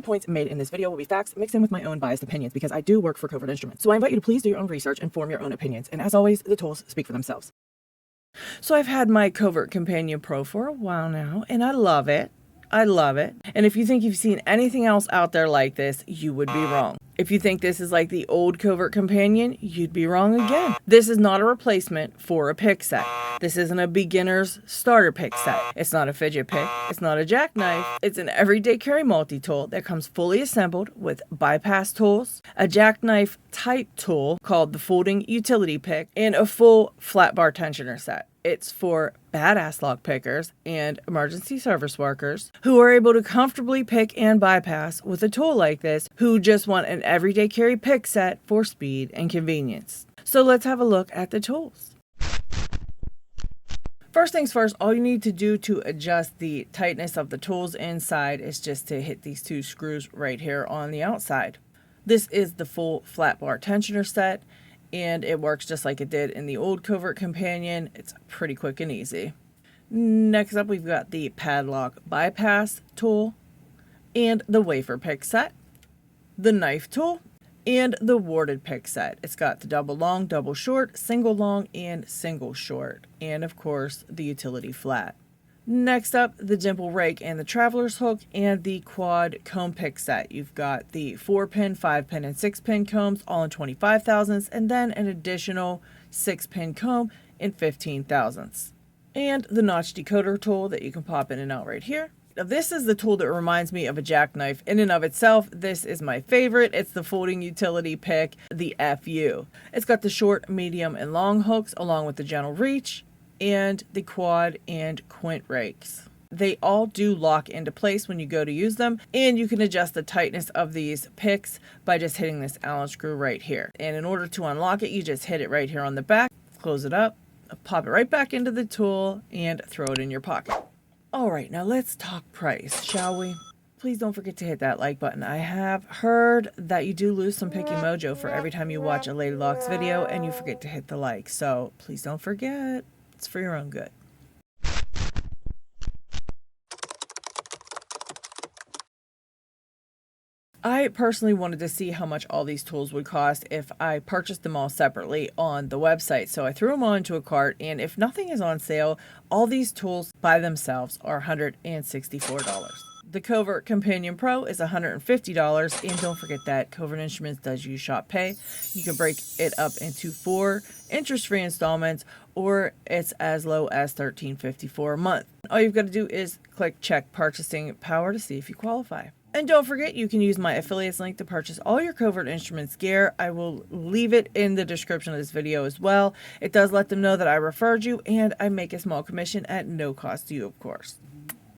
the points made in this video will be facts mixed in with my own biased opinions because I do work for Covert Instruments. So I invite you to please do your own research and form your own opinions. And as always, the tools speak for themselves. So I've had my Covert Companion Pro for a while now, and I love it. I love it. And if you think you've seen anything else out there like this, you would be wrong. If you think this is like the old Covert Companion, you'd be wrong again. This is not a replacement for a pick set. This isn't a beginner's starter pick set. It's not a fidget pick. It's not a jackknife. It's an everyday carry multi-tool that comes fully assembled with bypass tools, a jackknife type tool called the folding utility pick, and a full flat bar tensioner set. It's for badass lock pickers and emergency service workers who are able to comfortably pick and bypass with a tool like this, who just want an everyday carry pick set for speed and convenience. So let's have a look at the tools. First things first, all you need to do to adjust the tightness of the tools inside is just to hit these two screws right here on the outside. This is the full flat bar tensioner set, and it works just like it did in the old Covert Companion. It's pretty quick and easy. Next up, we've got the padlock bypass tool and the wafer pick set, the knife tool, and the warded pick set. It's got the double long, double short, single long, and single short, and of course the utility flat. Next up, the dimple rake and the traveler's hook and the quad comb pick set. You've got the 4-pin, 5-pin, and 6-pin combs all in 25 thousandths, and then an additional 6-pin comb in 15 thousandths. And the notch decoder tool that you can pop in and out right here. Now, this is the tool that reminds me of a jackknife in and of itself. This is my favorite. It's the folding utility pick, the FU. It's got the short, medium, and long hooks along with the gentle reach, and the quad and quint rakes. They all do lock into place when you go to use them, and you can adjust the tightness of these picks by just hitting this Allen screw right here. And in order to unlock it, you just hit it right here on the back, close it up, pop it right back into the tool, and throw it in your pocket. Alright, now let's talk price, shall we? Please don't forget to hit that like button. I have heard that you do lose some picky mojo for every time you watch a Lady Locks video and you forget to hit the like, so please don't forget. It's for your own good. I personally wanted to see how much all these tools would cost if I purchased them all separately on the website. So I threw them all into a cart, and if nothing is on sale, all these tools by themselves are $164. The Covert Companion Pro is $150, and don't forget that Covert Instruments does use Shop Pay. You can break it up into 4 interest-free installments, or it's as low as $13.54 a month. All you've got to do is click check purchasing power to see if you qualify. And don't forget, you can use my affiliates link to purchase all your Covert Instruments gear. I will leave it in the description of this video as well. It does let them know that I referred you, and I make a small commission at no cost to you, of course.